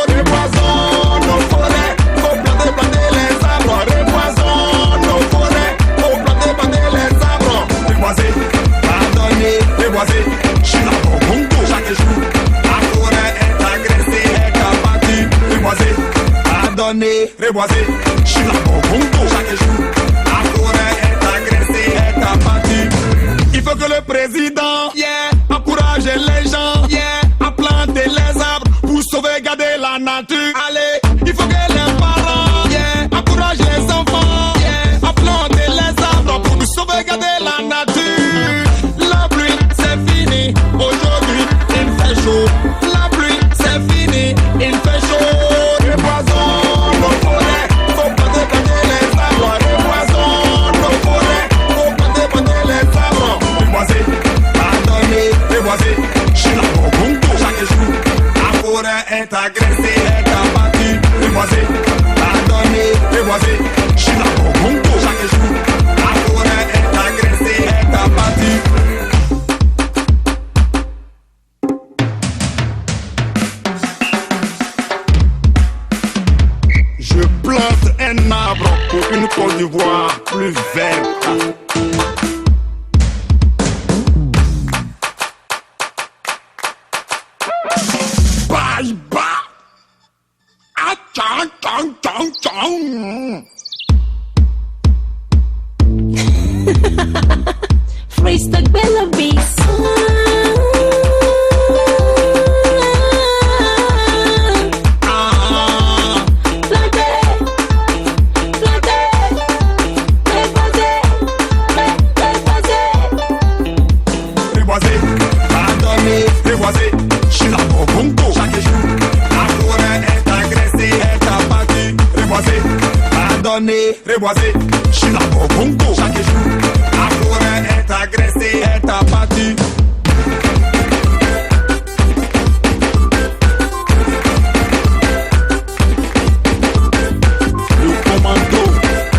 Repoisonne nos forêts, faut planter les arbres. Repoisonne nos forêts, faut planter les arbres. Reboiser, pardonner, reboiser. Chila Bongo, chaque jour, la forêt est agressée, est abattue. Reboiser, pardonner, reboiser. Chila Bongo, chaque jour, la forêt est agressée, est abattue. Il faut que le président, encourage les gens, à planter les arbres pour sauvegarder la nature. Allez, il faut que les parents, encouragent les enfants, à planter les arbres pour sauvegarder la nature. La pluie, c'est fini, aujourd'hui il fait chaud. La pluie, c'est fini, il fait chaud. Repoisonne nos forêts, faut planter les arbres. Repoisonne nos forêts, faut planter les arbres. Reboiser, pardonner, reboiser. Chila Bongo, chaque jour, la forêt est agressée, est abattue. Reboiser, pardonner, reboiser. Chila Bongo, chaque jour, la forêt est agressée, est abattue. Je plante un arbre pour une Côte d'Ivoire plus verte. Bye bye. Ah, chang, chang, chang, chang. Freestyle Bella Beats. Reboiser, pardonner, reboiser. Chila Bongo, chaque jour, la forêt est agressée, est abattue. Reboiser, pardonner, reboiser. Chila Bongo, chaque jour, la forêt est agressée, est abattue. Le commando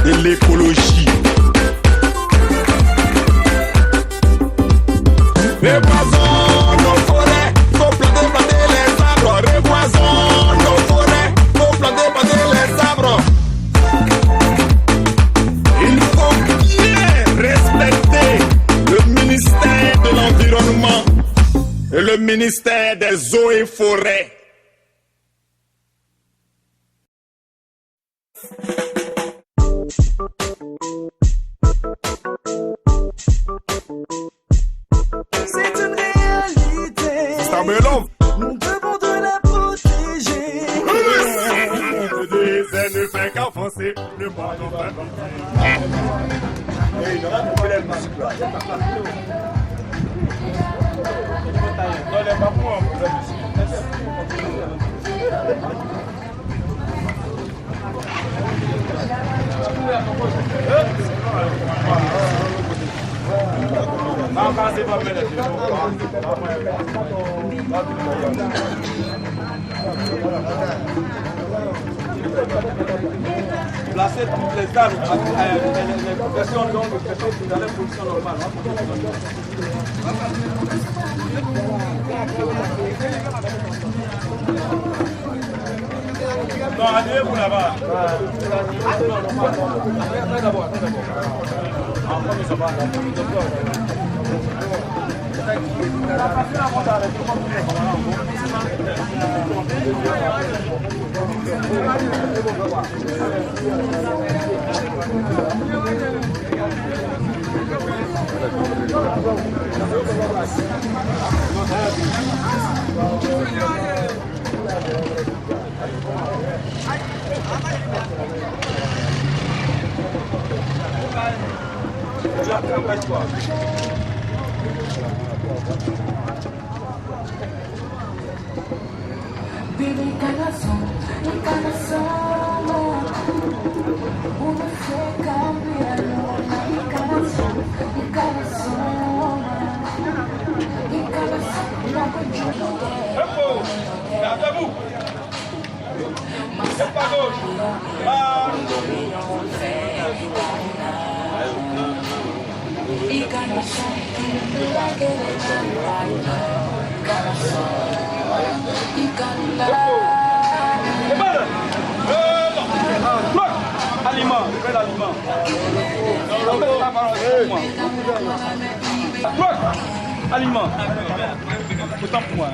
de l'écologie. Repoisonne nos forêts, faut planter les arbres. Repoisonne nos forêts, faut planter les arbres. Il faut bien respecter le ministère de l'Environnement et le ministère des Eaux et Forêts. C'est une réalité. Stabelov. Nous devons de la protéger. Le désert ne fait qu'avancer, le monde en va Placer toutes les arbres, les pressions donc dans les positions normales. Non, allez-vous là-bas. D'abord. Vive mi corazón, uno se cambia, mi corazón, la Gardez-vous. C'est pas gauche. y Toi, aliment. Autant pour moi.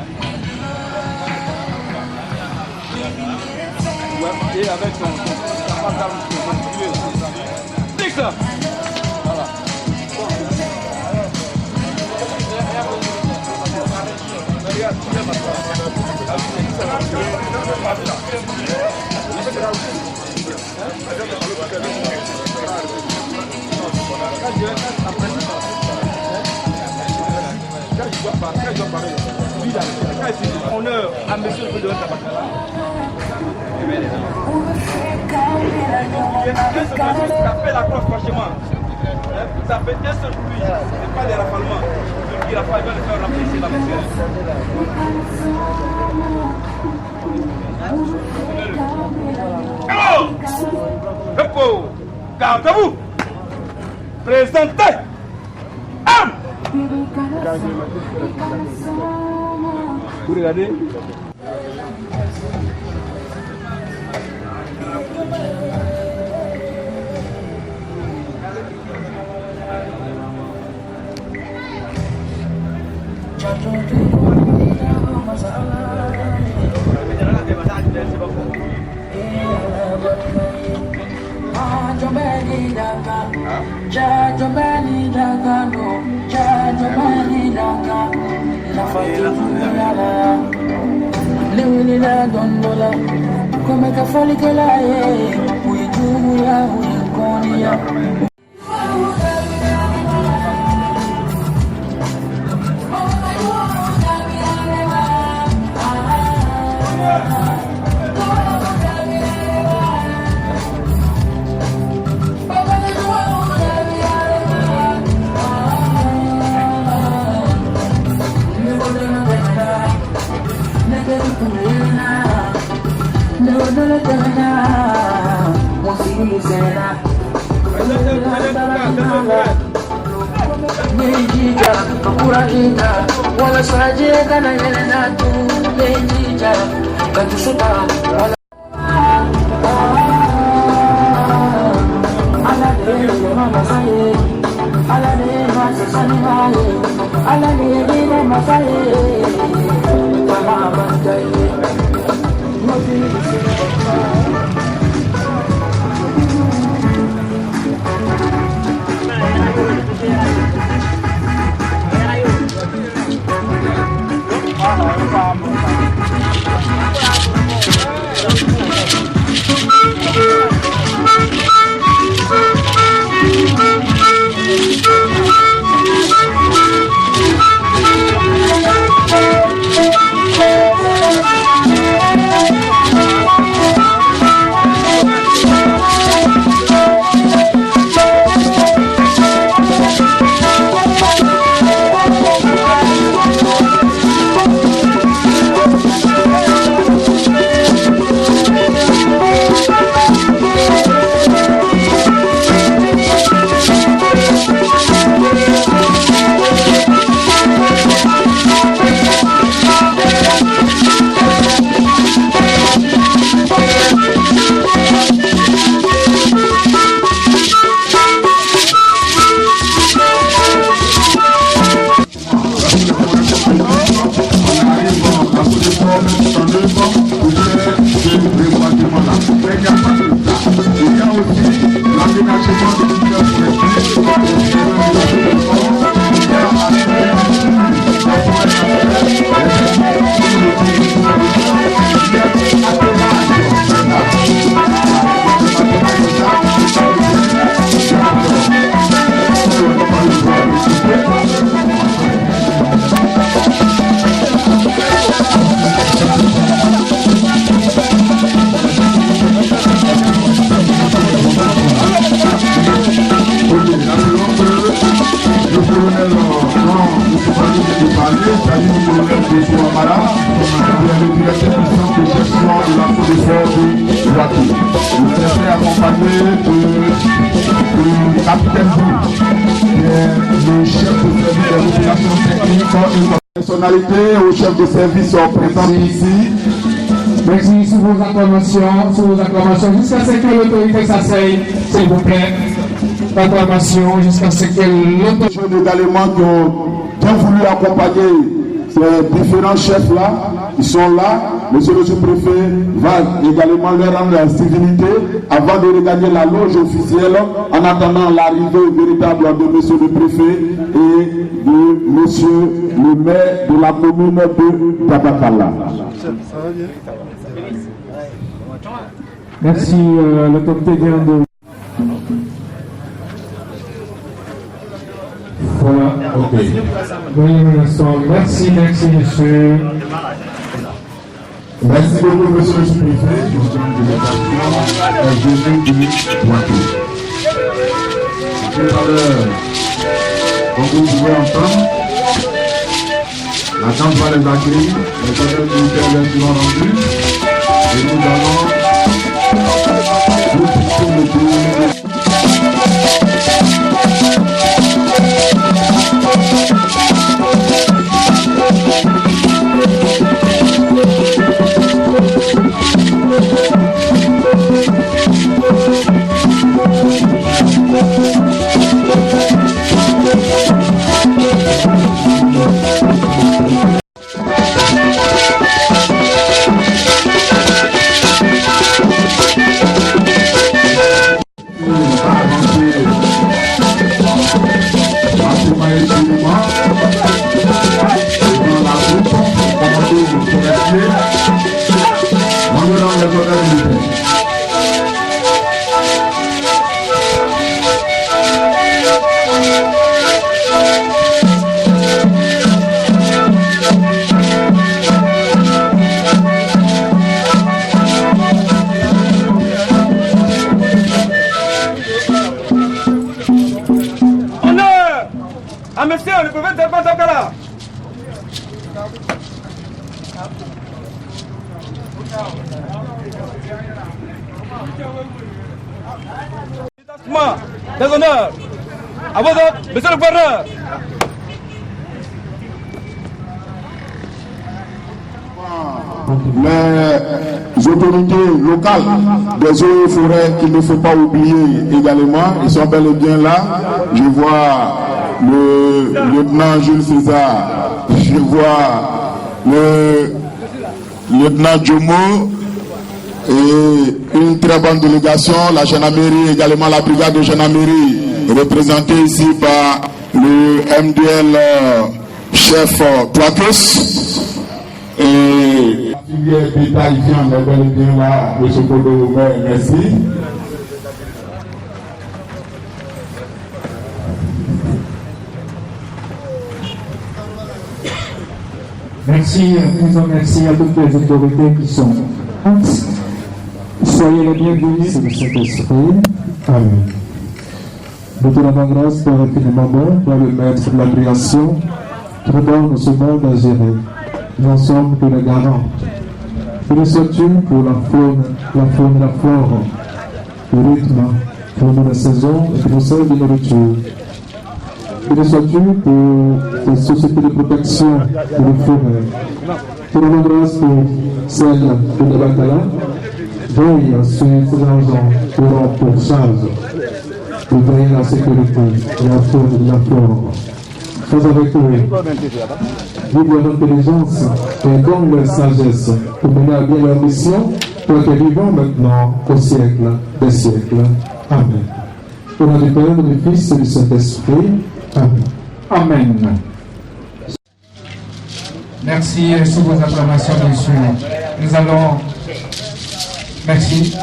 Ouais, et avec ton fixe là. Voilà. Honneur à monsieur le président Tabakala. Ça fait la croix franchement. Ça fait un seul bruit. C'est pas des rafalements. Il a fallu le faire apprécier la matière. Alors, repos, gardez-vous. Présentez. Vous regardez? Come che fali che la è, ui giuria, ui conia. Wala saje kana yana tu lejija katusuka wala ala de mama saye ala de mama saye ala de mama saye mama bandaye Personnalités au chef de service présents ici. Merci sur vos acclamations, jusqu'à ce que l'autorité s'asseye, s'il vous plaît. l'acclamation jusqu'à ce que l'autre... jeunes également qui ont bien voulu accompagner ces différents chefs-là, ils sont là. Monsieur le sous-préfet va également leur rendre la civilité avant de regagner la loge officielle en attendant l'arrivée véritable de monsieur le préfet et de monsieur le maire de la commune de Tabakala. Merci, l'autorité vient de... Voilà, ok. Voyez un instant. Merci, monsieur. Merci beaucoup, monsieur le sous-préfet. Je vous donne de l'établissement du Poitou. Tout à l'heure, comme vous pouvez entendre, la Chambre va les accueillir, les ordres militaires leur seront rendus, et nous allons vous fixer le pays. Ah monsieur, le préfet de Tabakala. Des honneurs. À vos ordres, monsieur le gouverneur. Les autorités locales des eaux et forêts qu'il ne faut pas oublier également, ils sont bel et bien là. Je vois le lieutenant Jules César, je vois le lieutenant Djomo et une très bonne délégation, la gendarmerie également, la brigade de gendarmerie représentée ici par le MDL chef Toitos. Et la filière d'État ici en est bel et bien là, M. Kodo, merci. Merci, merci à toutes les autorités qui sont. Soyez les bienvenus sur le Saint-Esprit. Amen. Nous te rendons grâce pour infiniment bon, toi le maître de la création, qui nous donne ce monde à gérer. Nous en sommes que les garants. Béni sois-tu pour la faune et la flore, le rythme, pour nous la saison et pour nous serve de nourriture. Béni sois-tu pour ces sociétés de protection et de forêt. Nous rendons grâce pour celle de Tabakala. Veille sur ces agents qui auront pour charge de veiller la sécurité et la faune et la flore. Sois avec eux. Vive leur intelligence et donne leur sagesse pour mener à bien leur mission, pour que vivons maintenant au siècle des siècles. Amen. Au nom du Père, du Fils et du Saint-Esprit. Amen. Amen. Merci sous vos acclamations, bien sûr. Nous allons. Merci.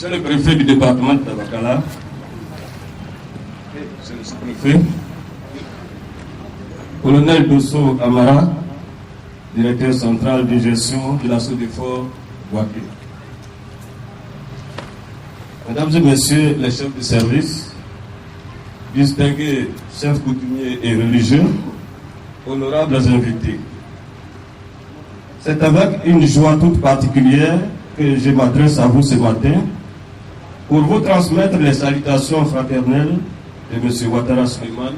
Monsieur le préfet du département de Dabakala, monsieur le sous-préfet, colonel Dosso Amara, directeur central de gestion de la SODEFOR Guadeloupe. Mesdames et messieurs les chefs de service, distingués chefs coutumiers et religieux, honorables invités, c'est avec une joie toute particulière que je m'adresse à vous ce matin pour vous transmettre les salutations fraternelles de M. Ouattara Suleiman,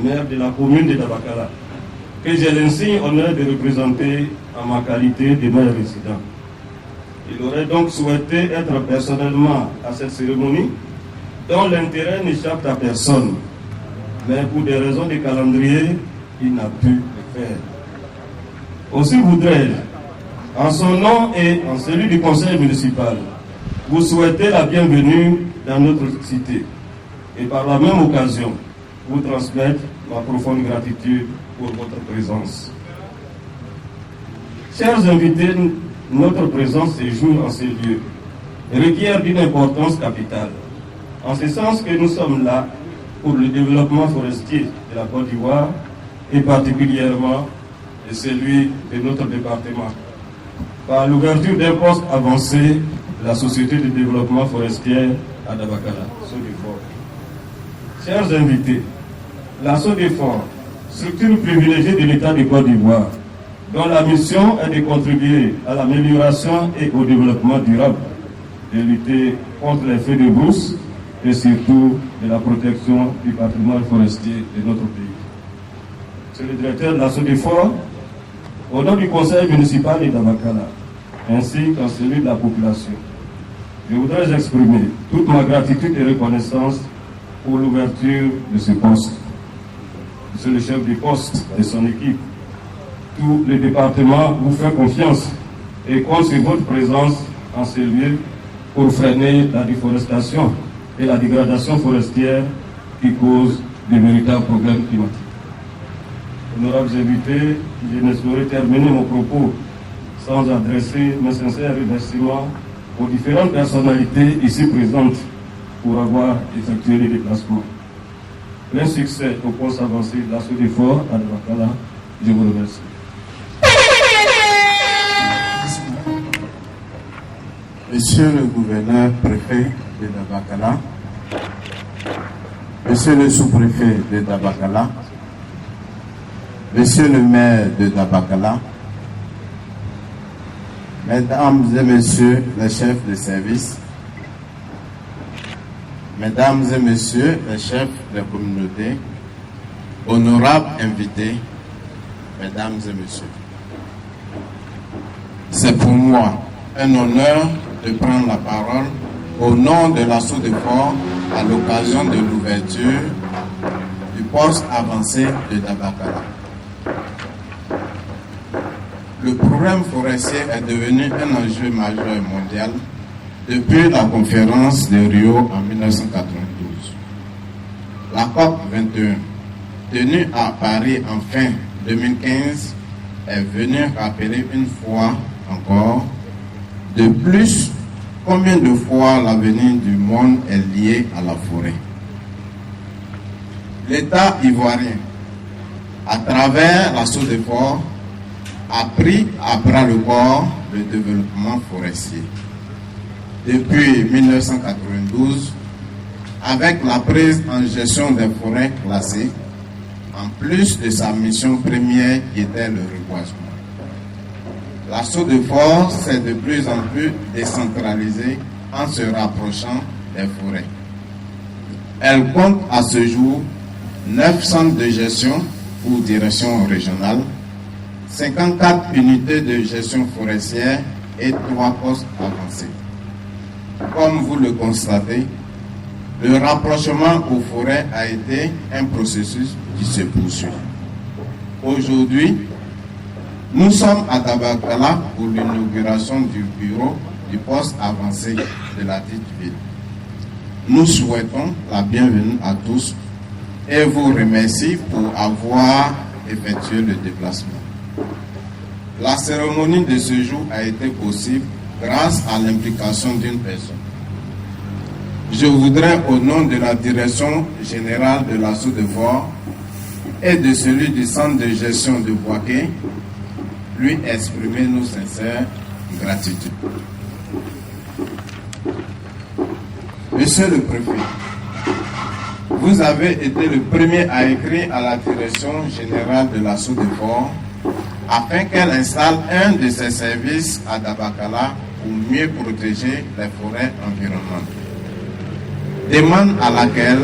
maire de la commune de Dabakala, que j'ai l'insigne honneur de représenter en ma qualité de maire résident. Il aurait donc souhaité être personnellement à cette cérémonie, dont l'intérêt n'échappe à personne, mais pour des raisons de calendrier, il n'a pu le faire. Aussi voudrais-je, en son nom et en celui du conseil municipal, vous souhaiter la bienvenue dans notre cité et par la même occasion, vous transmettre ma profonde gratitude pour votre présence. Chers invités, notre présence ces jours en ces lieux requiert d'une importance capitale, en ce sens que nous sommes là pour le développement forestier de la Côte d'Ivoire et particulièrement de celui de notre département, par l'ouverture d'un poste avancé de la Société de développement forestier à Dabakala, SODEFOR. Chers invités, la SODEFOR, structure privilégiée de l'État de Côte d'Ivoire, dont la mission est de contribuer à l'amélioration et au développement durable, de lutter contre les feux de brousse et surtout de la protection du patrimoine forestier de notre pays. Monsieur le directeur de la SODEFOR, au nom du conseil municipal de Dabakala, ainsi qu'en celui de la population, je voudrais exprimer toute ma gratitude et reconnaissance pour l'ouverture de ce poste. Monsieur le chef du poste et son équipe, tout le département vous fait confiance et compte sur votre présence en ces lieux pour freiner la déforestation et la dégradation forestière qui causent de véritables problèmes climatiques. Honorables invités, je ne saurais terminer mon propos sans adresser mes sincères remerciements aux différentes personnalités ici présentes pour avoir effectué les déplacements. Plein succès au poste avancé de la SODEFOR à Dabakala. Je vous remercie. Monsieur le gouverneur préfet de Dabakala, Monsieur le sous-préfet de Dabakala, Monsieur le maire de Dabakala, Mesdames et Messieurs les chefs de service, Mesdames et Messieurs les chefs de communauté, honorables invités, Mesdames et Messieurs, c'est pour moi un honneur de prendre la parole au nom de la SODEFOR à l'occasion de l'ouverture du poste avancé de Dabakala. Le problème forestier est devenu un enjeu majeur mondial depuis la conférence de Rio en 1992. La COP 21, tenue à Paris en fin 2015, est venue rappeler une fois encore de plus combien de fois l'avenir du monde est lié à la forêt. L'État ivoirien, à travers la SODEFOR, a pris à bras le corps le développement forestier. Depuis 1992, avec la prise en gestion des forêts classées, en plus de sa mission première qui était le reboisement. La SODEFOR s'est de plus en plus décentralisée en se rapprochant des forêts. Elle compte à ce jour 9 centres de gestion ou direction régionale, 54 unités de gestion forestière et 3 postes avancés. Comme vous le constatez, le rapprochement aux forêts a été un processus qui se poursuit. Aujourd'hui, nous sommes à Dabakala pour l'inauguration du bureau du poste avancé de la dite ville. Nous souhaitons la bienvenue à tous et vous remercie pour avoir effectué le déplacement. La cérémonie de ce jour a été possible grâce à l'implication d'une personne, je voudrais, au nom de la direction générale de l'assaut de forêt et de celui du centre de gestion de Boaké, lui exprimer nos sincères gratitudes. Monsieur le préfet, vous avez été le premier à écrire à la direction générale de l'assaut de forêt afin qu'elle installe un de ses services à Dabakala pour mieux protéger les forêts environnantes. Demande à laquelle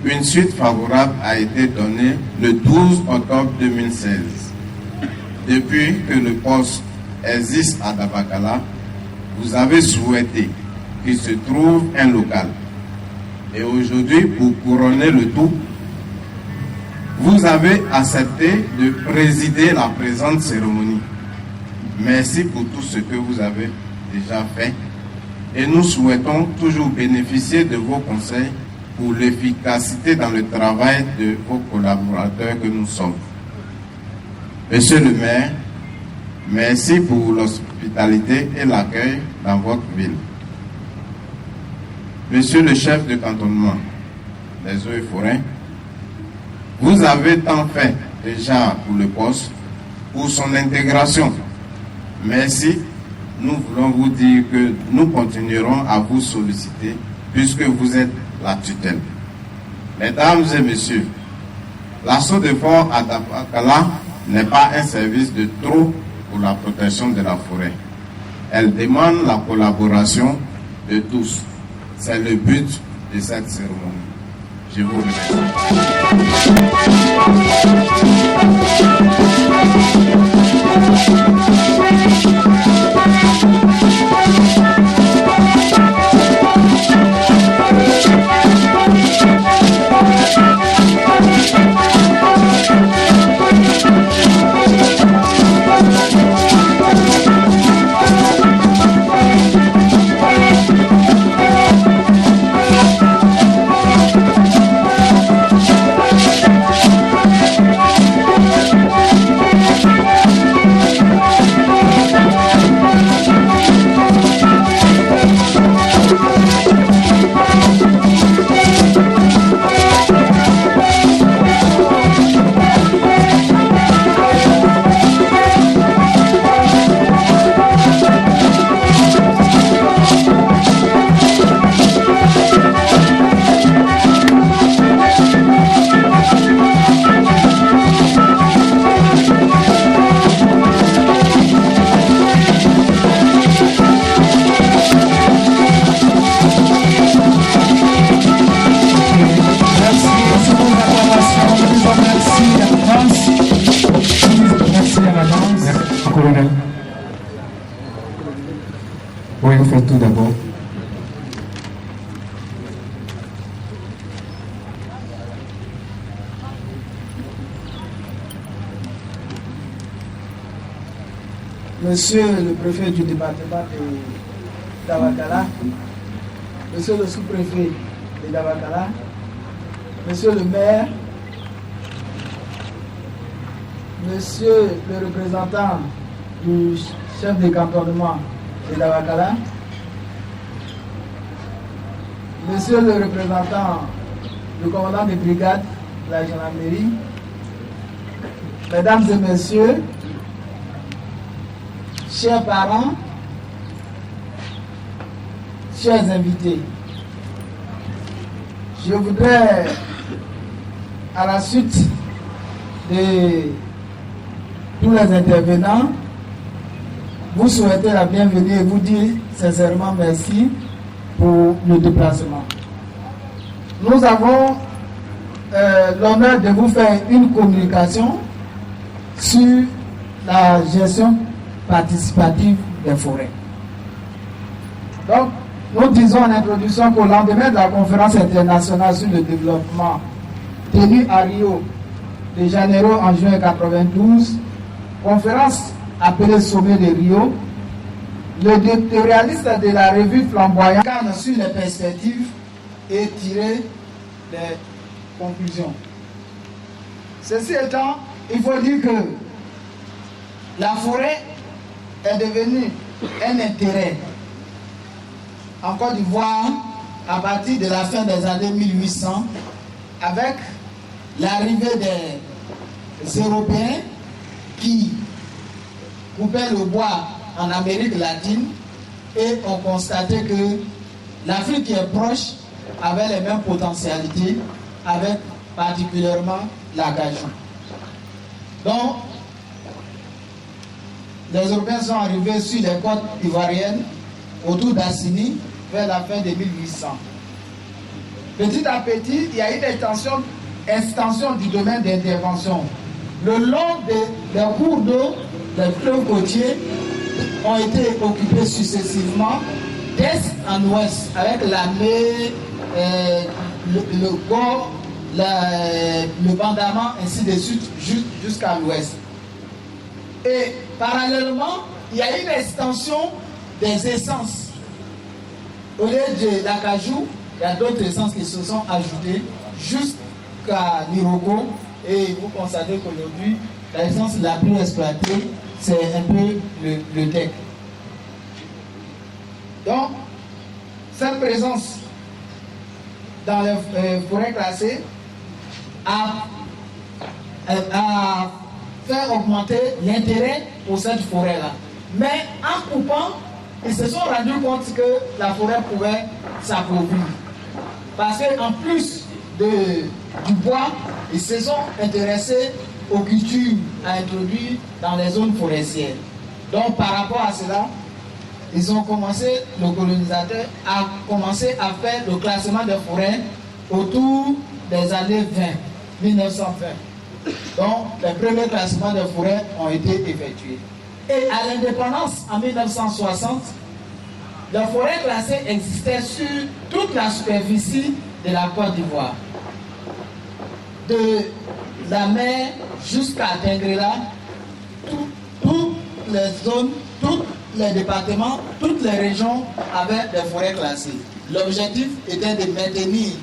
une suite favorable a été donnée le 12 octobre 2016. Depuis que le poste existe à Dabakala, vous avez souhaité qu'il se trouve un local. Et aujourd'hui, pour couronner le tout, vous avez accepté de présider la présente cérémonie. Merci pour tout ce que vous avez déjà fait. Et nous souhaitons toujours bénéficier de vos conseils pour l'efficacité dans le travail de vos collaborateurs que nous sommes. Monsieur le maire, merci pour l'hospitalité et l'accueil dans votre ville. Monsieur le chef de cantonnement des eaux et forêts, vous avez tant fait déjà pour le poste, pour son intégration. Merci. Nous voulons vous dire que nous continuerons à vous solliciter puisque vous êtes la tutelle. Mesdames et messieurs, l'assaut de forêt à Dabakala n'est pas un service de trop pour la protection de la forêt. Elle demande la collaboration de tous. C'est le but de cette cérémonie. Je vous Oui, on fait tout d'abord. Monsieur le préfet du département de Dabakala, Monsieur le sous-préfet de Dabakala, Monsieur le maire, Monsieur le représentant du chef de cantonnement de Dabakala, Monsieur le représentant du commandant de brigade de la gendarmerie, Mesdames et Messieurs, chers parents, chers invités, je voudrais, à la suite de tous les intervenants, vous souhaiter la bienvenue et vous dire sincèrement merci pour le déplacement. Nous avons l'honneur de vous faire une communication sur la gestion participative des forêts. Donc, nous disons en introduction qu'au lendemain de la conférence internationale sur le développement tenue à Rio de Janeiro en juin 1992, conférence appelée Sommet de Rio, le éditorialiste de la revue Flamboyant a sur les perspectives et tiré les conclusions. Ceci étant, il faut dire que la forêt est devenue un intérêt en Côte d'Ivoire à partir de la fin des années 1800, avec l'arrivée des Européens qui coupaient le bois en Amérique latine et ont constaté que l'Afrique qui est proche avait les mêmes potentialités, avec particulièrement l'acajou. Donc, les Européens sont arrivés sur les côtes ivoiriennes autour d'Assini vers la fin de 1800. Petit à petit, il y a eu des extensions du domaine d'intervention. Le long des cours d'eau, les fleuves côtiers ont été occupés successivement d'est en ouest, avec la mer, le Gord, le Bandama, ainsi de suite, jusqu'à l'ouest. Et parallèlement, il y a une extension des essences. Au lieu de l'acajou, il y a d'autres essences qui se sont ajoutées jusqu'à l'Iroko. Et vous constatez qu'aujourd'hui, l'essence la plus exploitée, c'est un peu le teck. Donc, cette présence dans les forêts classées a fait augmenter l'intérêt pour cette forêt-là. Mais en coupant, ils se sont rendus compte que la forêt pouvait s'appauvrir. Parce qu'en plus du bois, ils se sont intéressés aux cultures à introduire dans les zones forestières. Donc par rapport à cela, ils ont commencé, le colonisateur a commencé à faire le classement des forêts autour des années 1920. Donc les premiers classements des forêts ont été effectués. Et à l'indépendance, en 1960, les forêts classées existaient sur toute la superficie de la Côte d'Ivoire. De la mer jusqu'à Tengrela, toutes les zones, tous les départements, toutes les régions avaient des forêts classées. L'objectif était de maintenir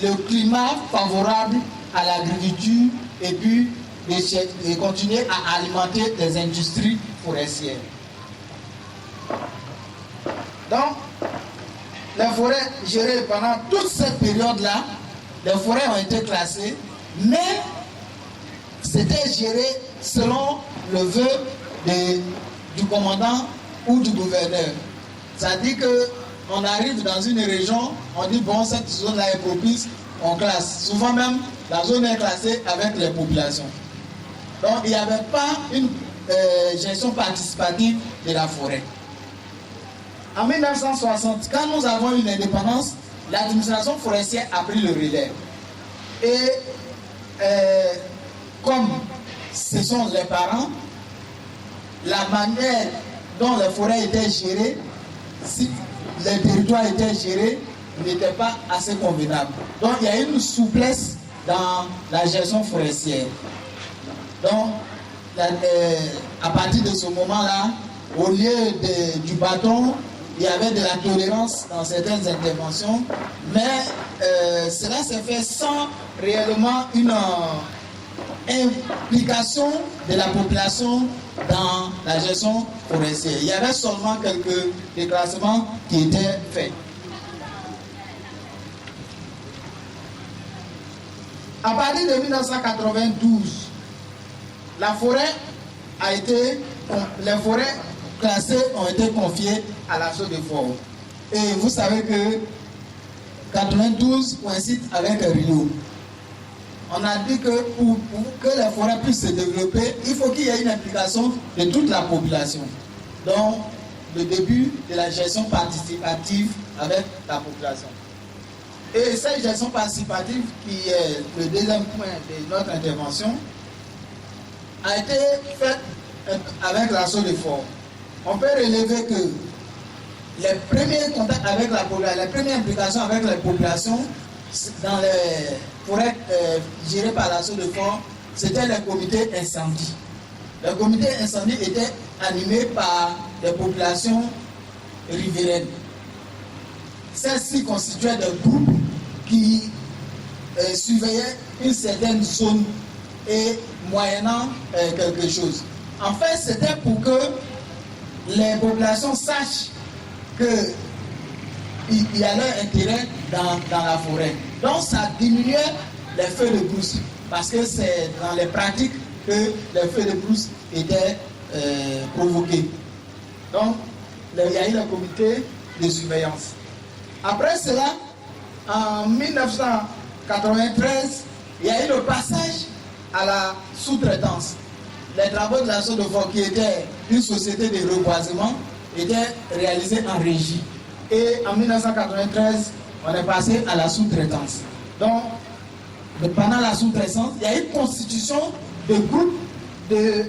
le climat favorable à l'agriculture et puis de continuer à alimenter les industries forestières. Donc, les forêts gérées pendant toute cette période-là, les forêts ont été classées, mais c'était géré selon le vœu du commandant ou du gouverneur. C'est-à-dire qu'on arrive dans une région, on dit bon, cette zone-là est propice, on classe. Souvent même, la zone est classée avec les populations. Donc il n'y avait pas une gestion participative de la forêt. En 1960, quand nous avons eu l'indépendance, l'administration forestière a pris le relais. Et comme ce sont les parents, la manière dont les forêts étaient gérées, si les territoires étaient gérés, n'était pas assez convenable. Donc il y a une souplesse dans la gestion forestière. Donc à partir de ce moment-là, au lieu du bâton, il y avait de la tolérance dans certaines interventions, mais cela s'est fait sans réellement une implication de la population dans la gestion forestière. Il y avait seulement quelques déclassements qui étaient faits. À partir de 1992, les forêts classées ont été confiées à l'assaut de forêt. Et vous savez que 92 coïncide avec Rio. On a dit que pour que les forêts puissent se développer, il faut qu'il y ait une implication de toute la population. Donc, le début de la gestion participative avec la population. Et cette gestion participative, qui est le deuxième point de notre intervention, a été faite avec l'assaut de forêt. On peut relever que les premiers contacts avec la population, les premières implications avec la population dans les forêts gérées par l'assaut de forêt, c'était les comités incendie. Les comités incendie étaient animés par des populations riveraines. Celles-ci constituaient des groupes qui surveillaient une certaine zone et moyennant quelque chose. En fait, c'était pour que les populations sachent que il y a leur intérêt dans la forêt. Donc ça diminuait les feux de brousse, parce que c'est dans les pratiques que les feux de brousse étaient provoqués. Donc il y a eu le comité de surveillance. Après cela, en 1993, il y a eu le passage à la sous-traitance. Les travaux de la Chaux de Fonds, qui était une société de reboisement, étaient réalisés en régie. Et en 1993, on est passé à la sous-traitance. Donc, pendant la sous-traitance, il y a eu constitution de groupes de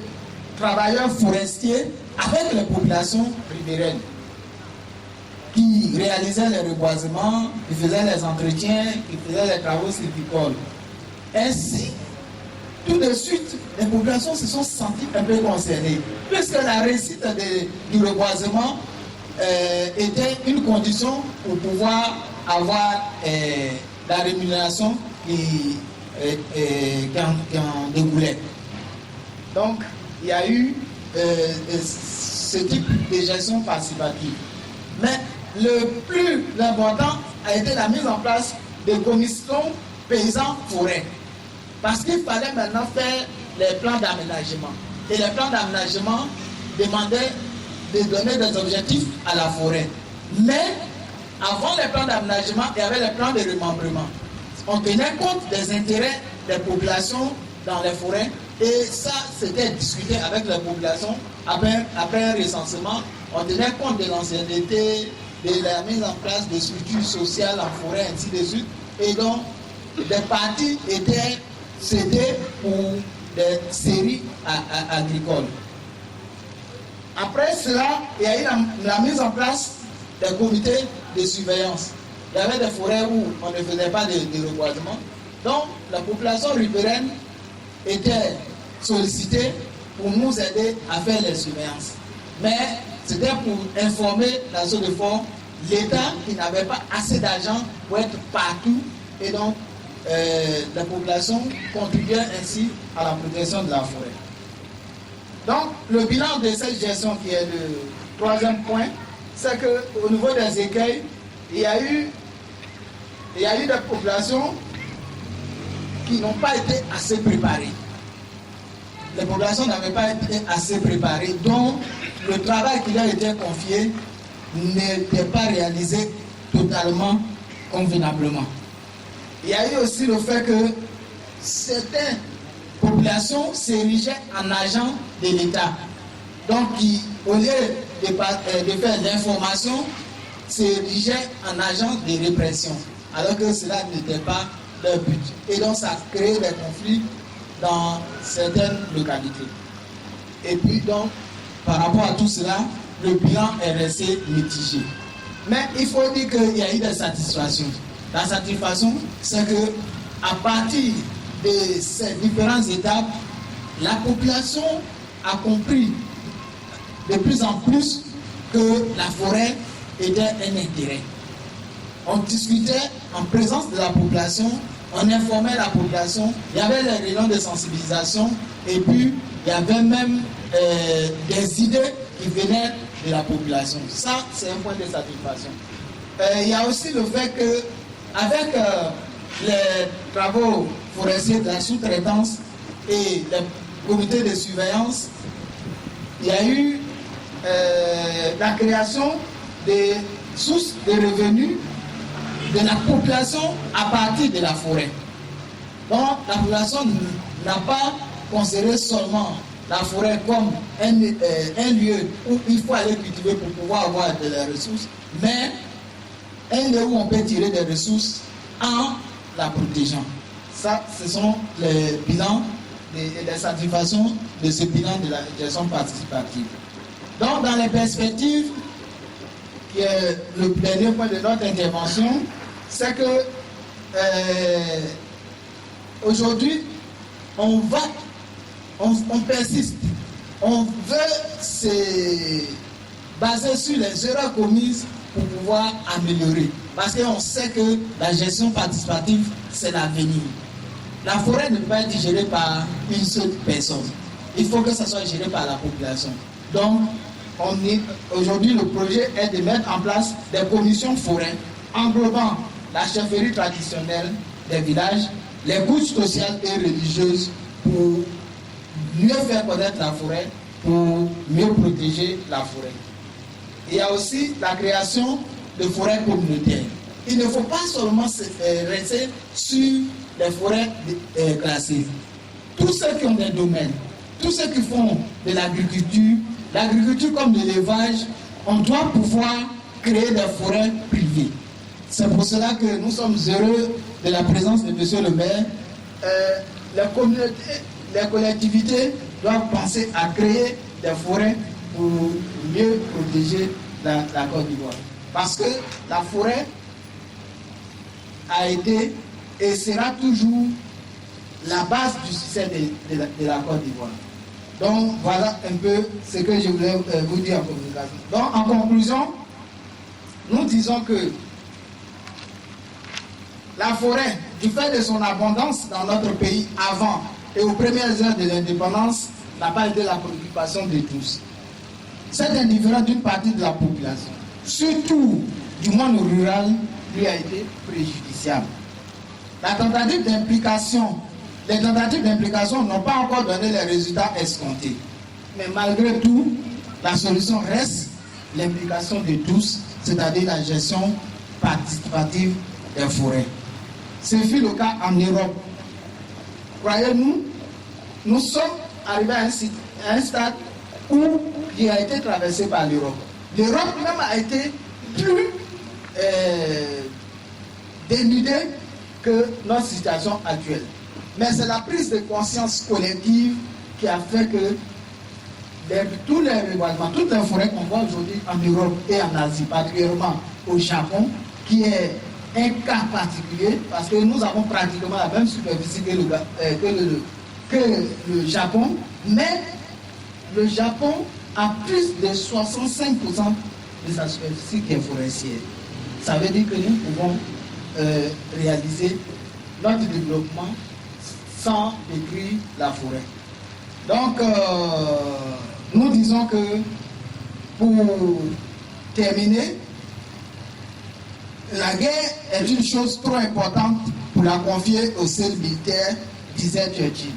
travailleurs forestiers avec les populations riveraines qui réalisaient les reboisements, qui faisaient les entretiens, qui faisaient les travaux sylvicoles. Ainsi, tout de suite, les populations se sont senties un peu concernées, puisque la réussite du reboisement était une condition pour pouvoir avoir la rémunération qui en découlait. Donc, il y a eu ce type de gestion participative. Mais le plus important a été la mise en place des commissions paysans forêts. Parce qu'il fallait maintenant faire les plans d'aménagement. Et les plans d'aménagement demandaient de donner des objectifs à la forêt. Mais avant les plans d'aménagement, il y avait les plans de remembrement. On tenait compte des intérêts des populations dans les forêts. Et ça, c'était discuté avec les populations après un recensement. On tenait compte de l'ancienneté, de la mise en place des structures sociales en forêt, ainsi de suite. Et donc, des parties étaient cédées pour des séries agricoles. Après cela, il y a eu la mise en place des comités de surveillance. Il y avait des forêts où on ne faisait pas de reboisement. Donc, la population riveraine était sollicitée pour nous aider à faire les surveillances. Mais c'était pour informer la Chaux de Fonds, l'État qui n'avait pas assez d'argent pour être partout, et donc la population contribuait ainsi à la protection de la forêt. Donc le bilan de cette gestion, qui est le troisième point, c'est qu'au niveau des écueils, il y a eu des populations qui n'ont pas été assez préparées. Les populations n'avaient pas été assez préparées, donc le travail qui leur était confié n'était pas réalisé totalement convenablement. Il y a eu aussi le fait que certaines populations s'érigeaient en agents de l'État. Donc, qui, au lieu de faire l'information, s'érigeaient en agents de répression, alors que cela n'était pas leur but. Et donc, ça crée des conflits dans certaines localités. Et puis, donc, par rapport à tout cela, le bilan est resté mitigé. Mais il faut dire qu'il y a eu des satisfactions. La satisfaction, c'est que à partir de ces différentes étapes, la population a compris de plus en plus que la forêt était un intérêt. On discutait en présence de la population, on informait la population, il y avait les réunions de sensibilisation, et puis il y avait même des idées qui venaient de la population. Ça, c'est un point de satisfaction. Il y a aussi le fait que, avec les travaux forestiers de la sous-traitance et les comités de surveillance, il y a eu la création des sources de revenus de la population à partir de la forêt. Donc, la population n'a pas considéré seulement la forêt comme un lieu où il faut aller cultiver pour pouvoir avoir de la ressources, mais un lieu où on peut tirer des ressources en la protégeant. Ça, ce sont les bilans et les satisfactions de ce bilan de la gestion participative. Donc, dans les perspectives, qui est le dernier point de notre intervention, c'est que aujourd'hui, on persiste. On veut se baser sur les erreurs commises pour pouvoir améliorer. Parce qu'on sait que la gestion participative, c'est l'avenir. La forêt ne peut pas être gérée par une seule personne. Il faut que ça soit géré par la population. Donc, aujourd'hui, le projet est de mettre en place des commissions forêts englobant la chefferie traditionnelle des villages, les couches sociales et religieuses pour mieux faire connaître la forêt, pour mieux protéger la forêt. Il y a aussi la création de forêts communautaires. Il ne faut pas seulement rester sur les forêts classées. Tous ceux qui ont des domaines, tous ceux qui font de l'agriculture comme de l'élevage, on doit pouvoir créer des forêts privées. C'est pour cela que nous sommes heureux de la présence de M. le maire. Les collectivités doivent penser à créer des forêts pour mieux protéger la Côte d'Ivoire. Parce que la forêt a été et sera toujours la base du succès de la Côte d'Ivoire. Donc voilà un peu ce que je voulais vous dire en communication. Donc en conclusion, nous disons que la forêt, du fait de son abondance dans notre pays avant et aux premières heures de l'indépendance, n'a pas été la préoccupation de tous. Cette indifférence d'une partie de la population, surtout du monde rural, lui a été préjudiciable. Les tentatives d'implication n'ont pas encore donné les résultats escomptés. Mais malgré tout, la solution reste l'implication de tous, c'est-à-dire la gestion participative des forêts. Ce fut le cas en Europe. Croyez-nous, nous sommes arrivés à un stade où il a été traversé par l'Europe. L'Europe même a été plus dénudée que notre situation actuelle. Mais c'est la prise de conscience collective qui a fait que tous les reboisements, toutes les forêts qu'on voit aujourd'hui en Europe et en Asie, particulièrement au Japon, qui est un cas particulier, parce que nous avons pratiquement la même superficie que le Japon, mais le Japon a plus de 65% de sa superficie qui est forestière. Ça veut dire que nous pouvons réaliser notre développement sans détruire la forêt. Donc, nous disons que pour terminer, la guerre est une chose trop importante pour la confier au seul militaire, disait Churchill.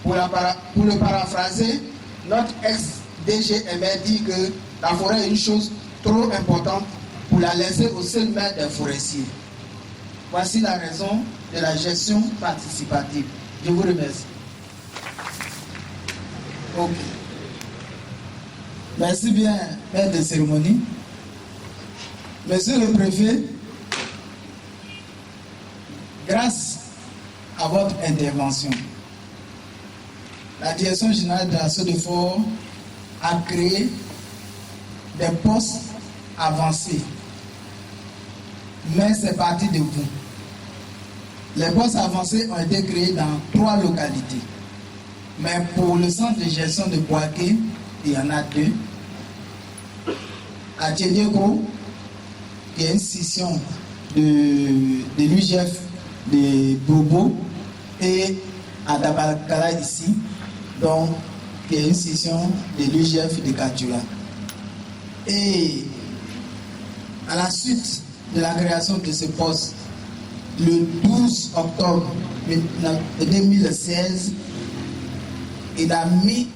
Pour le paraphraser, notre ex-DGMR dit que la forêt est une chose trop importante pour la laisser aux seules mains des forestiers. Voici la raison de la gestion participative. Je vous remercie. Ok. Merci bien, maître de cérémonie. Monsieur le préfet, grâce à votre intervention, la direction générale de la Sodefort a créé des postes avancés. Mais c'est parti de vous. Les postes avancés ont été créés dans 3 localités. Mais pour le centre de gestion de Boaké, il y en a 2. À Tchédiego, il y a une scission de l'UGF de Bobo, et à Dabalkala ici, donc il y a une scission de l'UGF de Katula. Et à la suite de la création de ce poste, le 12 octobre 2016, il a mis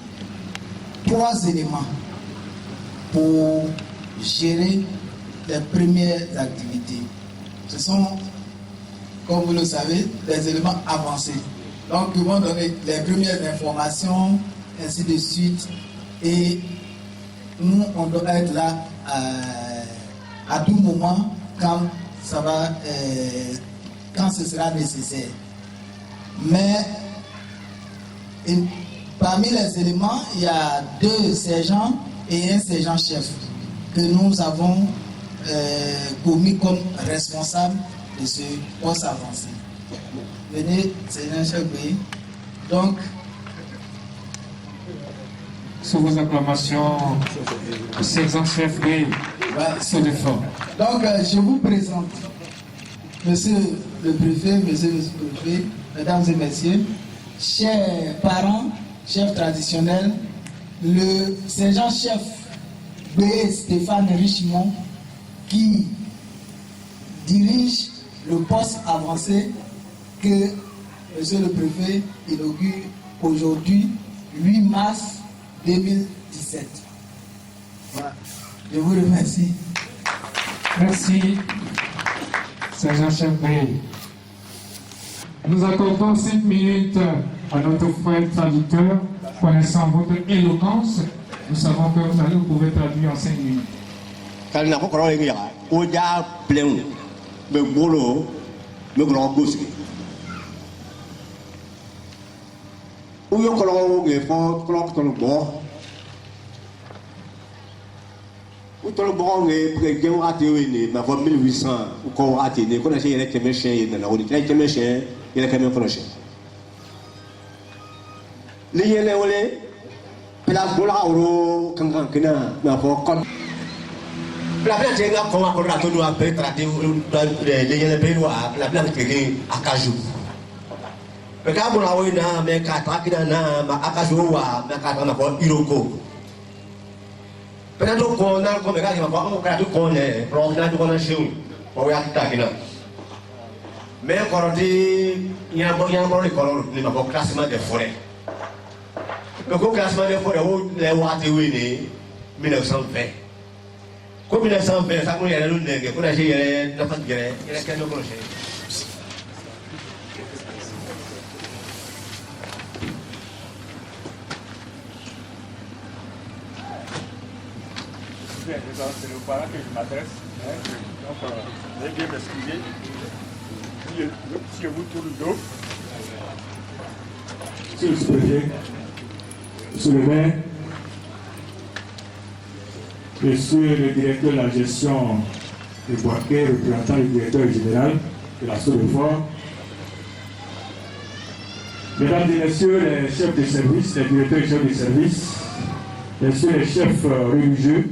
3 éléments pour gérer les premières activités. Ce sont, comme vous le savez, des éléments avancés. Donc, ils vont donner les premières informations, ainsi de suite. Et nous, on doit être là à tout moment quand ça va, quand ce sera nécessaire. Mais parmi les éléments, il y a 2 sergents et un sergent-chef que nous avons commis comme responsable de ce poste avancé. Venez, sergent-chef, oui. Donc, sous vos acclamations, sergent-chef, oui, Sodefort. Donc, je vous présente, monsieur le préfet, monsieur le sous-préfet, mesdames et messieurs, chers parents, chefs traditionnels, le sergent-chef B. Stéphane Richemont, qui dirige le poste avancé que Monsieur le Préfet inaugure aujourd'hui, 8 mars 2017. Voilà. Je vous remercie. Merci, Sergent-chef Bré. Nous accordons 5 minutes à notre frère traducteur. Connaissant votre éloquence, nous savons que vous pouvez traduire en 5 minutes. Quand on a encore un gars, on a plein de boulot, de grands gousses. Où y a encore un effort, clock dans le bord. Où dans le bord, on est bien raté, mais avant 1800, ou qu'on raté, on a essayé de mettre chien dans la route. Il a été méchant, il a quand même connu. Les yeux olé, la bola ou kangan kena, n'a pas con. La place est là, comme on a tout nous appelé traiter les yeux pélois, la place est à Cajou. Le cas où on a eu un mec à Takina, à Cajou, à Nakatana pour Iroko. Peut-être qu'on a comme gars qui m'a pas encore tout connaît, pour on a tout connaît chez nous, pour y aller Takina. Mais quand on dit, il y a un bon école, il m'a pas classement des forêts. Le classement des forêts, les Watéwini, 1920. Comme 1920, ça nous y a l'une des qu'on a géré, n'a pas de guerre, il y a qu'un autre projet. C'est le parent que je m'adresse. Donc, vous allez bien m'excuser. Si je vous tourne le dos. Monsieur le sous-préfet, Monsieur le maire, Monsieur le directeur de la gestion des banquiers, représentant le directeur général de la Sous-Fort, Mesdames et Messieurs les chefs de service, les directeurs et chefs de service, Messieurs les chefs religieux,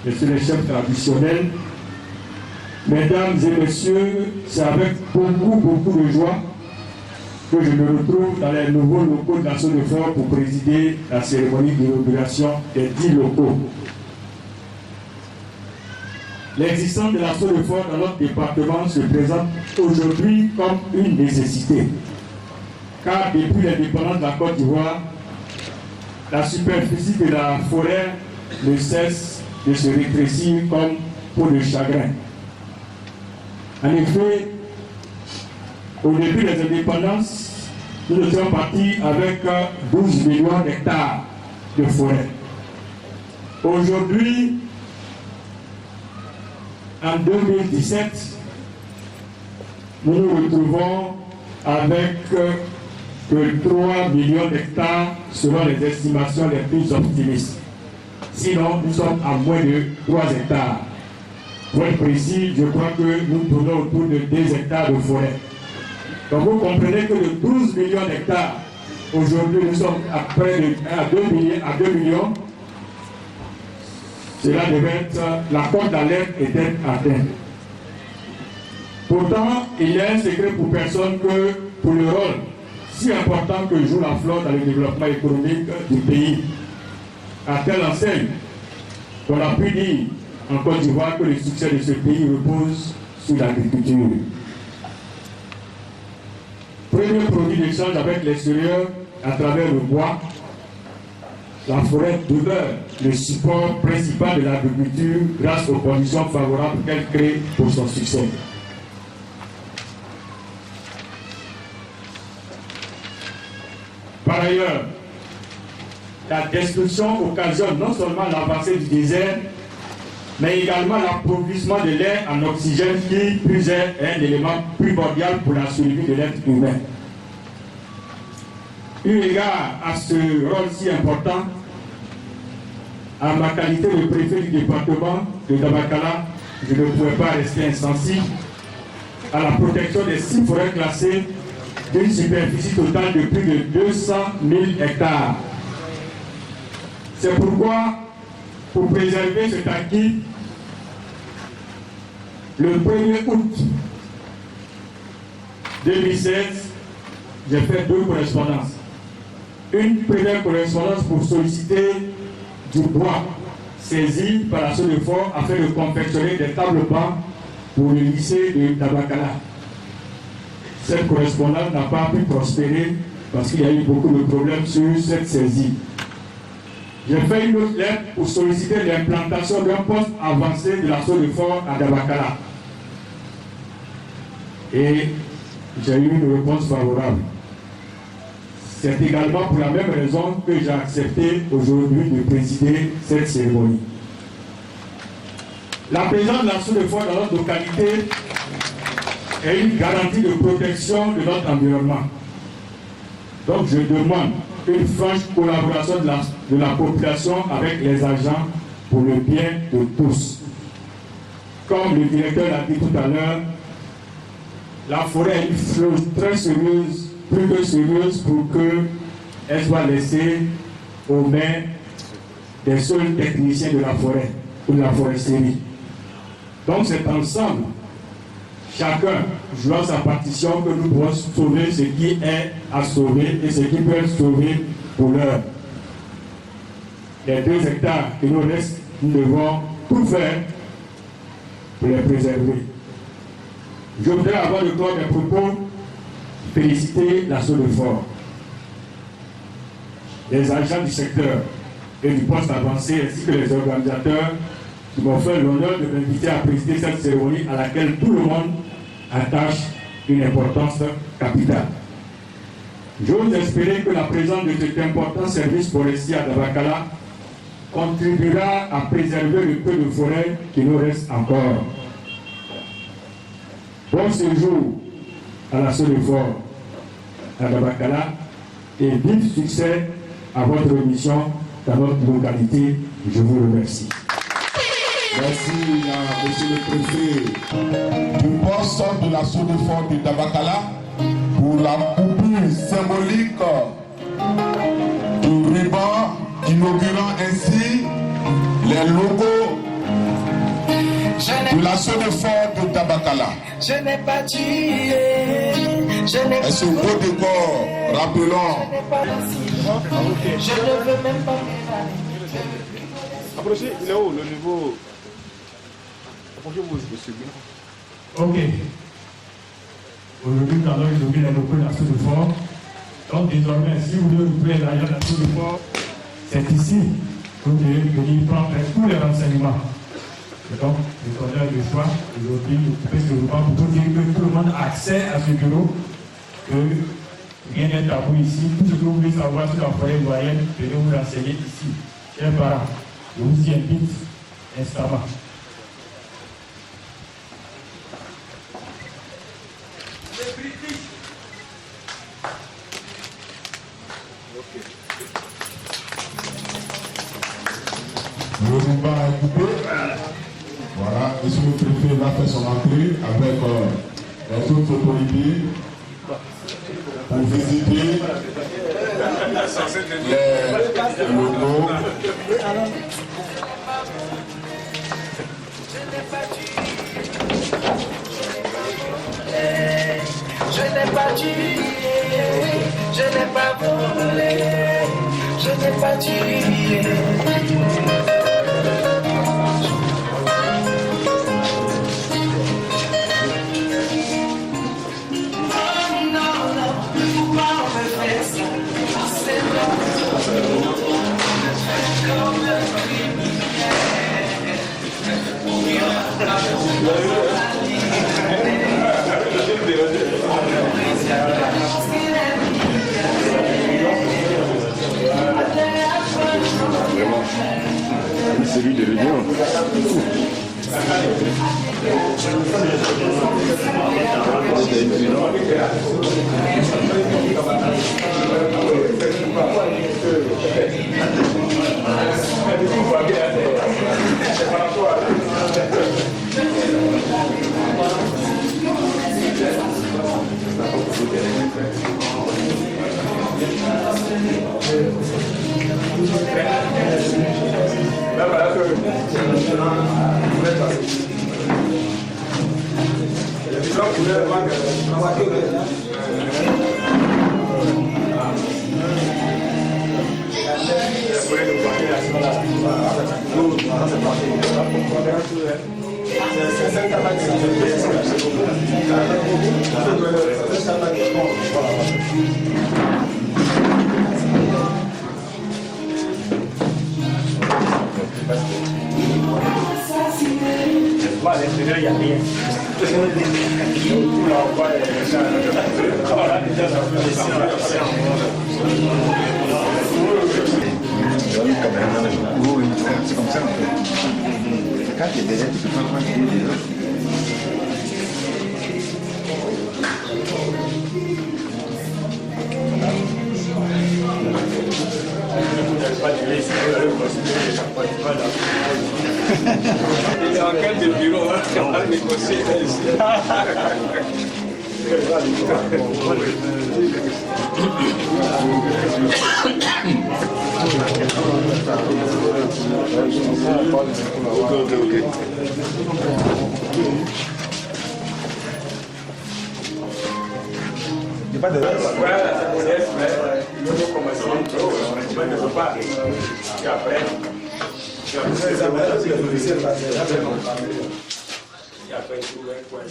Messieurs les chefs traditionnels, Mesdames et Messieurs, c'est avec beaucoup de joie que je me retrouve dans les nouveaux locaux de la Sous-Fort pour présider la cérémonie d'inauguration des 10 locaux. L'existence de la Sous-Fort dans notre département se présente aujourd'hui comme une nécessité. Car depuis l'indépendance de la Côte d'Ivoire, la superficie de la forêt ne cesse de se rétrécir comme peau de chagrin. En effet, au début des indépendances, nous étions partis avec 12 millions d'hectares de forêt. Aujourd'hui, en 2017, nous nous retrouvons avec que 3 millions d'hectares selon les estimations les plus optimistes. Sinon, nous sommes à moins de 3 hectares. Pour être précis, je crois que nous tournons autour de 2 hectares de forêt. Donc vous comprenez que de 12 millions d'hectares, aujourd'hui nous sommes à près de 2 millions. Cela devait être la cote d'alerte était atteinte. Pourtant, il y a un secret pour personne que pour le rôle si important que joue la flotte dans le développement économique du pays. À telle enseigne qu'on a pu dire en Côte d'Ivoire que le succès de ce pays repose sur l'agriculture. Premier produit d'échange avec l'extérieur à travers le bois, la forêt demeure le support principal de l'agriculture grâce aux conditions favorables qu'elle crée pour son succès. Par ailleurs, la destruction occasionne non seulement l'avancée du désert, mais également l'appauvrissement de l'air en oxygène qui, plus est un élément primordial pour la survie de l'être humain. Eu égard à ce rôle si important, en ma qualité de préfet du département de Dabakala, je ne pouvais pas rester insensible à la protection des 6 forêts classées d'une superficie totale de plus de 200 000 hectares. C'est pourquoi, pour préserver cet acquis, le 1er août 2016, j'ai fait 2 correspondances. Une première correspondance pour solliciter du bois saisi par la Sous-Fort afin de confectionner des tables bancs pour le lycée de Dabakala. Cette correspondance n'a pas pu prospérer parce qu'il y a eu beaucoup de problèmes sur cette saisie. J'ai fait une autre lettre pour solliciter l'implantation d'un poste avancé de l'assaut de fort à Dabakala. Et j'ai eu une réponse favorable. C'est également pour la même raison que j'ai accepté aujourd'hui de présider cette cérémonie. La présence de l'assaut de fort dans notre localité est une garantie de protection de notre environnement. Donc je demande une franche collaboration de la population avec les agents pour le bien de tous. Comme le directeur l'a dit tout à l'heure, la forêt est une chose très sérieuse, plus que sérieuse pour qu'elle soit laissée aux mains des seuls techniciens de la forêt ou de la foresterie. Donc c'est ensemble, chacun jouant sa partition, que nous pouvons sauver ce qui est à sauver et ce qui peut être sauvé pour l'heure. Les 2 hectares qui nous restent, nous devons tout faire pour les préserver. Je voudrais, avant de clore mes propos, féliciter l'assaut de fort, les agents du secteur et du poste avancé, ainsi que les organisateurs qui m'ont fait l'honneur de m'inviter à présider cette cérémonie à laquelle tout le monde attache une importance capitale. J'ose espérer que la présence de cet important service forestier à Dabakala contribuera à préserver le peu de forêt qui nous reste encore. Bon séjour à l'assaut de fort à Dabakala et vif succès à votre mission dans notre localité. Je vous remercie. Merci à monsieur le préfet du poste de l'assaut de fort de Dabakala pour la coupure symbolique du ruban inaugurant ainsi les logos de l'assaut de fort de Dabakala. Je n'ai pas tué, je n'ai pas. Et ce beau décor, rappelons. Je ne veux même pas. Approchez, il est où le niveau? Approchez-vous de celui-là. Ok. Aujourd'hui, nous allons inaugurer les locaux de l'assaut de fort. Donc désormais, si vous voulez ouvrir l'agent de l'assaut de fort, c'est ici que vous devez venir prendre tous les renseignements. Et donc, je connais le choix aujourd'hui d'occuper ce ruban pour dire que tout le monde a accès à ce bureau, que rien n'est tabou ici. Tout ce que vous voulez savoir sur la forêt ivoirienne, venez vous renseigner ici. Chers parents, je vous y invite instamment. Le ruban est coupé. Voilà, monsieur le préfet va faire son entrée avec les autres autorités pour visiter les locaux. Je n'ai pas tué, je n'ai pas volé, je n'ai pas tué. C'est lui de l'Union. À l'intérieur, il n'y a rien. Oui, c'est comme ça. Quand il est derrière, tu peux pas voir qu'il est derrière. Il est en quête de bureau, on va négocier ici. Il n'y a pas de reste. Il faut commencer un peu, on ne peut pas. Et après, et après, il trouve un coin.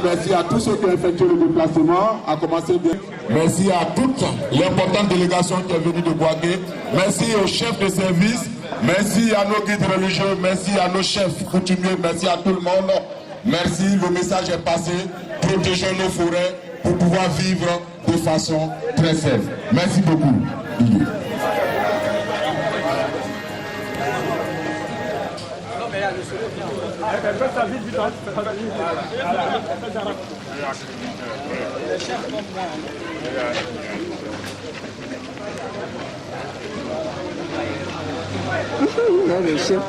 Merci à tous ceux qui ont effectué le déplacement, à commencer bien. Merci à toute l'importante délégation qui est venue de Boaké. Merci aux chefs de service. Merci à nos guides religieux. Merci à nos chefs coutumiers. Merci à tout le monde. Merci, le message est passé. Protégeons nos forêts pour pouvoir vivre de façon très safe. Merci beaucoup. Non, le chef.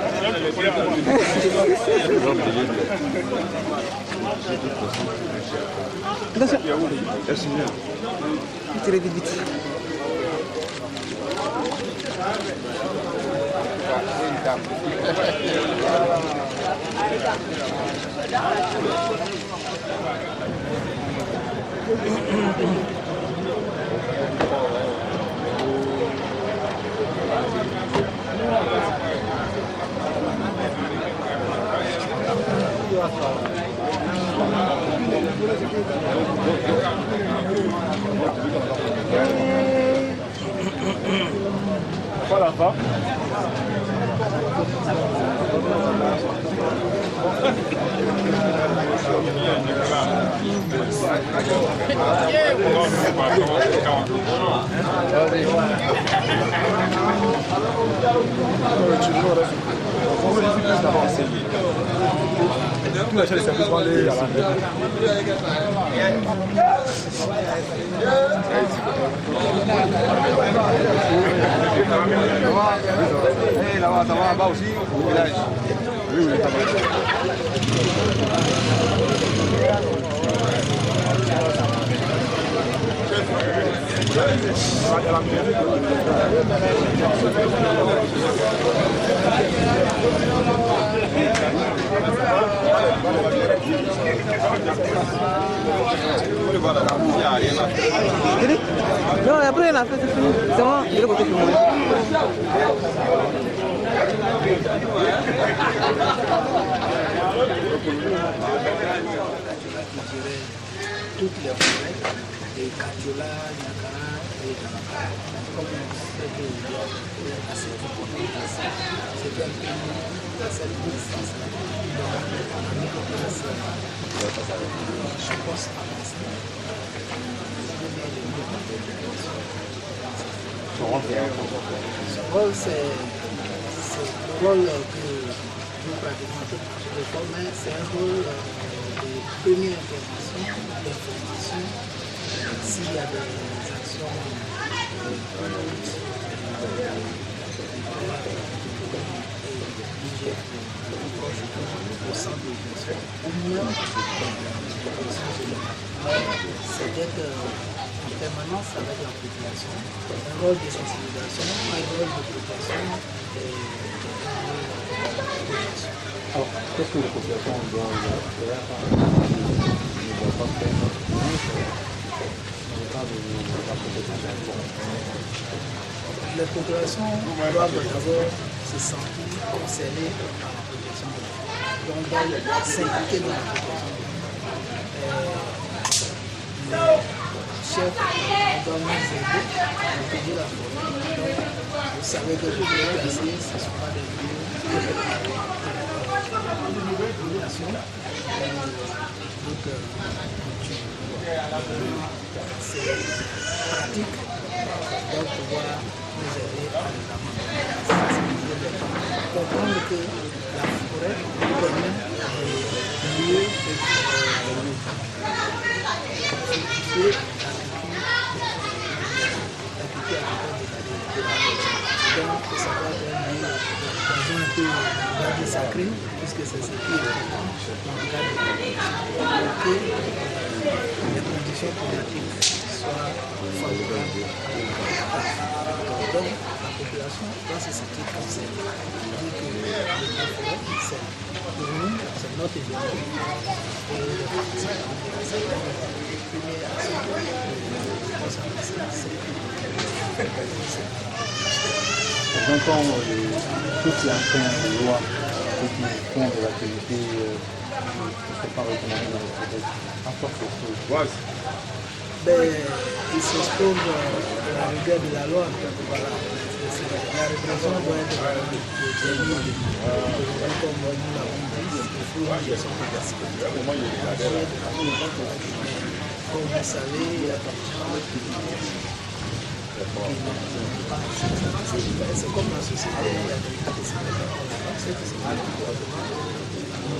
Très vite. Voilà, va. Là-bas, ça va là-bas aussi, au village. Oui, oui, ça va. Non, après la fête est finie. C'est bon, il est côté tout le monde. Toutes les forêts, les Katiola, Niagara et Kanaka, comme on sait que à cette époque, c'était un pays, cette distance-là, on a mis en place, je pense, ce rôle, c'est le rôle que nous pratiquons tout le temps, mais c'est un rôle de première intervention, d'information, s'il y a des actions au centre de gestion, ou même c'est d'être en permanence avec la population, un rôle de sensibilisation, un rôle de protection et alors, qu'est-ce que les populations doivent faire ne doivent pas faire les populations doivent d'abord se sentir concernées par la protection de l'enfant. Donc, doivent s'impliquer dans la protection de l'enfant. Les chefs doivent nous aider à protéger la forêt. Donc, vous savez que vous pouvez placer, ce ne sont pas des lieux c'est pratique de pouvoir nous aider à sensibiliser les gens, comprendre que la forêt permet des lieux de cultiver donc ça va être un lieu dans un peu garde sacré, puisque c'est ce qui est que les conditions climatiques soient favorables à la donc la population doit se sentir concernée. Pour nous, c'est notre événement. Et c'est la première action. J'entends toutes les enfants de loi qui font de l'activité qui ne sont pas recommandées dans le projet. À quoi c'est ils s'exposent à la rigueur de la loi. Voilà. La répression doit être déterminée. Comme nous l'avons dit, il faut une gestion de la sécurité. Comme vous savez, il y a des gens c'est comme la société, il y a des cas de sécurité. Nous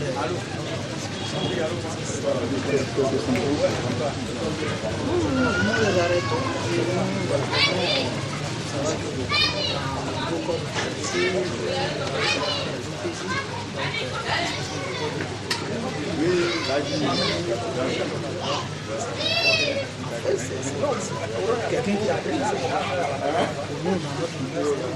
les arrêtons et ça va beaucoup comme quelqu'un qui a pris pour nous dans notre université.